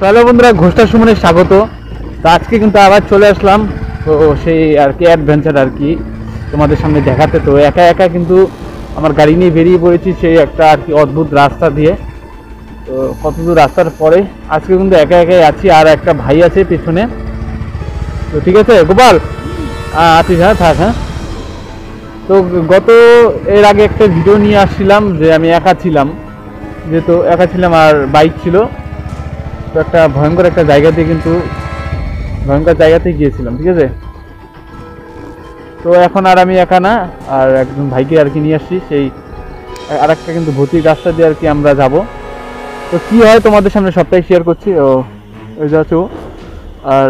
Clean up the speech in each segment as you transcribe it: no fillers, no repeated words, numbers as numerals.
Hello বন্ধুরা, ঘোষটা সুমনে স্বাগত। তো আজকে কিন্তু আবার চলে আসলাম, তো সেই আর কি অ্যাডভেঞ্চার আর কি তোমাদের সামনে দেখাতে। তো একা একা কিন্তু আমার গাড়ি নিয়ে বেরিয়ে পড়েছি সেই একটা আর কি অদ্ভুত রাস্তা দিয়ে। তো কতদূর রাস্তার পরে আজকে কিন্তু একা একাই আছি, আর একটা ভাই আছে পেছনে। তো ঠিক আছে গোপাল, আছিস? হ্যাঁ থাক। হ্যাঁ, তো এর আগে একটা ভিডিও নিয়ে আসছিলাম যে আমি একা ছিলাম, যেহেতু একা ছিলাম আর বাইক ছিল। তো একটা ভয়ঙ্কর একটা জায়গাতে কিন্তু ভয়ঙ্কর জায়গাতে গিয়েছিলাম, ঠিক আছে। তো এখন আর আমি একা না, আর একজন ভাইকে আর কি নিয়ে আসছি, সেই আর একটা কিন্তু ভৌতিক রাস্তা দিয়ে আর কি আমরা যাব। তো কি হয় তোমাদের সামনে সবটাই শেয়ার করছি। ও ওই যাচ্ছ, আর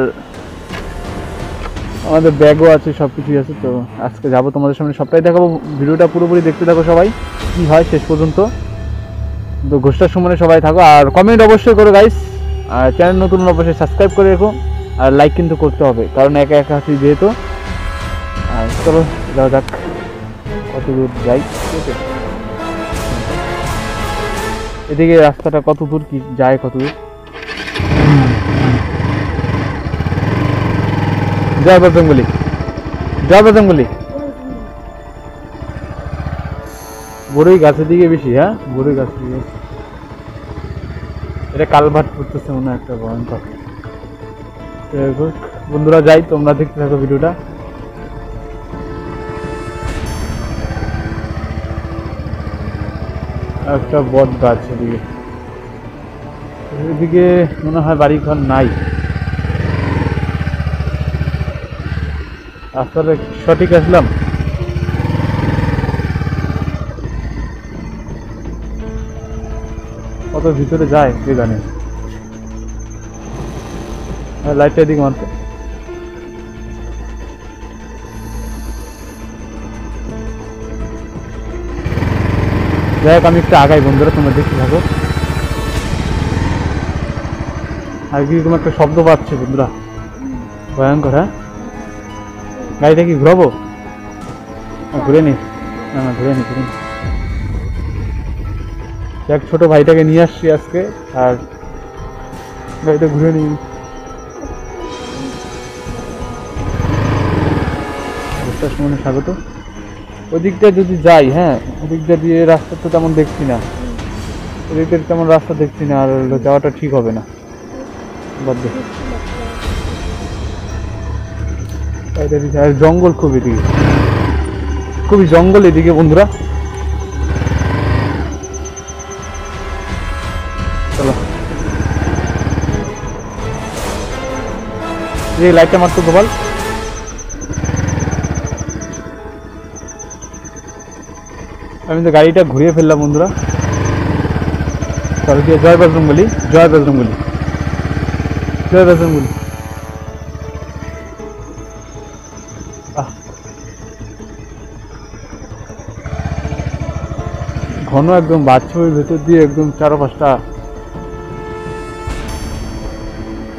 আমাদের ব্যাগও আছে, সব কিছুই আছে। তো আজকে যাবো তোমাদের সামনে সবটাই দেখাবো, ভিডিওটা পুরোপুরি দেখতে থাকো সবাই, কি হয় শেষ পর্যন্ত। তো ঘোষটার সময় সবাই থাকো, আর কমেন্ট অবশ্যই করো গাইস, আর চ্যানেল নতুন অবশ্যই সাবস্ক্রাইব করে রেখো, আর লাইক কিন্তু করতে হবে, কারণ একা একা আছি যেহেতু। আর চলো যাওয়া যাক, কত দূর যাই। ঠিক আছে, এদিকে রাস্তাটা কত দূর কি যায়, কত দূর। জয় বজরঙ্গলী, জয় বজরঙ্গলী। বড়ই গাছের দিকে বেশি, হ্যাঁ বড়ই গাছের দিকে। এটা কালভার্ট করতেছে মনে হয় একটা ভয়ঙ্কর। বন্ধুরা যাই, তোমরা দেখতে থাকো ভিডিওটা। একটা বট গাছ এদিকে, এদিকে মনে হয় বাড়ি ঘর নাই। রাস্তাটা সঠিক আসলাম? কত ভিতরে যায় কে জানে। লাইটটা এদিকে মারতে। যাই হোক, আমি একটু আগাই বন্ধুরা, তোমরা দেখতে থাকো। আর কিরকম একটা শব্দ পাচ্ছে বন্ধুরা, ভয়ঙ্কর। হ্যাঁ, গাড়িটা কি ঘুরাবো? ঘুরে নি, না না ঘুরে নি, ঘুরে নি। এক ছোট ভাইটাকে নিয়ে আসছি আজকে, আর গাড়িটা ঘুরে নি। ঘোষটার স্বাগত। ওদিকটা যদি যাই, হ্যাঁ ওদিকটা দিয়ে রাস্তা তো তেমন দেখছি না, ওদিকটা তেমন রাস্তা দেখছি না, আর যাওয়াটা ঠিক হবে না। আর জঙ্গল খুব এদিকে, খুবই জঙ্গল এদিকে বন্ধুরা। চলো, এই লাইটটা মারতো গোপাল। আমি তো গাড়িটা ঘুরিয়ে ফেললাম বন্ধুরা। চলো দিয়ে জয় বজরঙ্গলী, জয় বজরঙ্গলী, জয় বজরঙ্গলী। ঘন একদম বাথরুমের ভেতর দিয়ে একদম চারপাশটা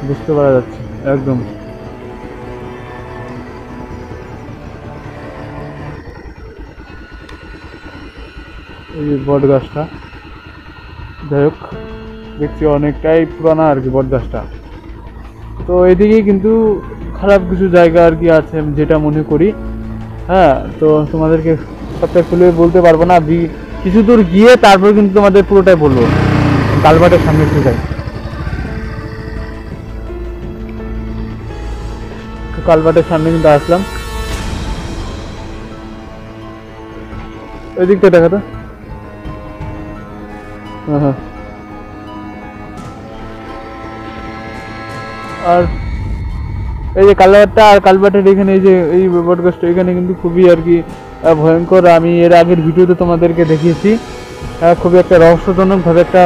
বুঝতে পারা যাচ্ছে একদম। এই বট গাছটা, যাই হোক দেখছি অনেকটাই পুরানা আর কি বট গাছটা। তো এদিকে কিন্তু খারাপ কিছু জায়গা আর কি আছে যেটা মনে করি। হ্যাঁ, তো তোমাদেরকে সবটাই খুলে বলতে পারবো না, কিছু দূর গিয়ে তারপর কিন্তু তোমাদের পুরোটাই বলবো। কালভার্টের সামনে একটু যাই, কালভার্টের সামনে কিন্তু আসলাম। ওই দিকটা দেখা তো। হ্যাঁ, আর এই যে কালভার্টটা, আর কালভার্টের এখানে এই যে এই বটগাছটা এখানে কিন্তু খুবই আর কি ভয়ঙ্কর। আমি এর আগের ভিডিওতে তোমাদেরকে দেখিয়েছি, খুবই একটা রহস্যজনক ভাবে একটা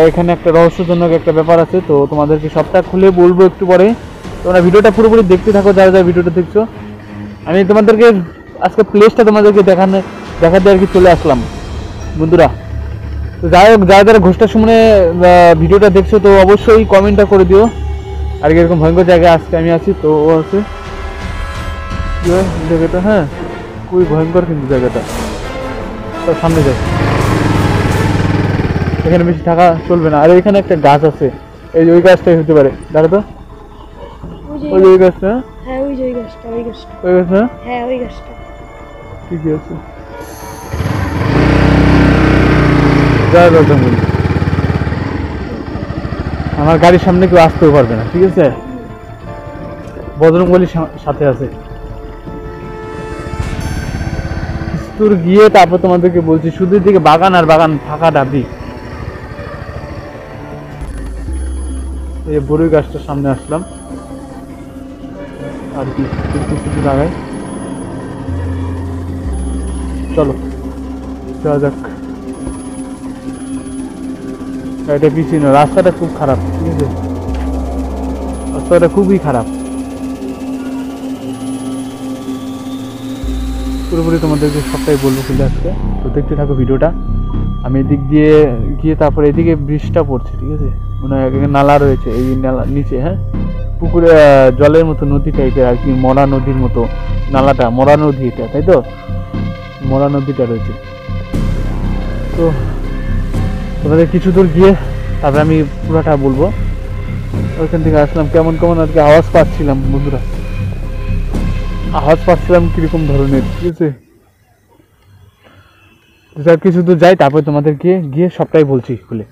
এখানে একটা রহস্যজনক একটা ব্যাপার আছে। তো তোমাদেরকে সবটা খুলে বলবো একটু পরে, তোমরা ভিডিওটা পুরোপুরি দেখতে থাকো যারা যারা ভিডিওটা দেখছো। আমি তোমাদেরকে আজকে প্লেসটা তোমাদেরকে দেখাতে আর কি চলে আসলাম বন্ধুরা। তো যাই হোক, যারা যারা ঘোষটা শুনে ভিডিওটা দেখছো তো অবশ্যই কমেন্টটা করে দিও। আর এরকম ভয়ঙ্কর জায়গায় আজকে আমি আছি, তো ও আছে জায়গাটা। হ্যাঁ, খুবই ভয়ঙ্কর কিন্তু জায়গাটা। তো সামনে যাই, এখানে বেশি থাকা চলবে না। আর এখানে একটা গাছ আছে, এই যে ওই গাছটাই হতে পারে, দাঁড়া তো, ওই যে ওই গাছটা, হ্যাঁ ওই যে ওই গাছটা, ওই গাছটা, ওই গাছটা হ্যাঁ ওই গাছটা। ঠিকই আছে। যাওয়া দরকার নেই, আমার গাড়ির সামনে কেউ আসতেও পারবে না, ঠিক আছে? বজরংবলী সাথে আছে। দূর গিয়ে তারপর তোমাদেরকে বলছি, শুধু দিকে বাগান আর বাগান, ফাঁকা ডাবি। এই বড়ই গাছটার সামনে আসলাম আর কি, কিছু জায়গায় চলো যাওয়া যাক। এটা পিছিয়ে না, রাস্তাটা খুব খারাপ, ঠিক আছে? রাস্তাটা খুবই খারাপ। পুরোপুরি তোমাদেরকে সবটাই বলবো কিন্তু আজকে, তো দেখতে থাকো ভিডিওটা। আমি এদিক দিয়ে গিয়ে তারপরে এদিকে বৃষ্টিটা পড়ছে, ঠিক আছে? মনে হয় এখানে নালা রয়েছে, এই নালা নিচে, হ্যাঁ পুকুরে জলের মতো নদী টাইপের আর কি, মরা নদীর মতো নালাটা, মরা নদী এটা, তাই তো? মরা নদীটা রয়েছে। তো তোমাদের কিছু দূর গিয়ে তারপরে আমি পুরোটা বলবো। ওইখান থেকে আসলাম, কেমন কেমন আর কি আওয়াজ পাচ্ছিলাম বন্ধুরা, আওয়াজ পাচ্ছিলাম কিরকম ধরনের, ঠিক আছে? কিছু দূর যাই, তারপরে তোমাদের গিয়ে গিয়ে সবটাই বলছি খুলে।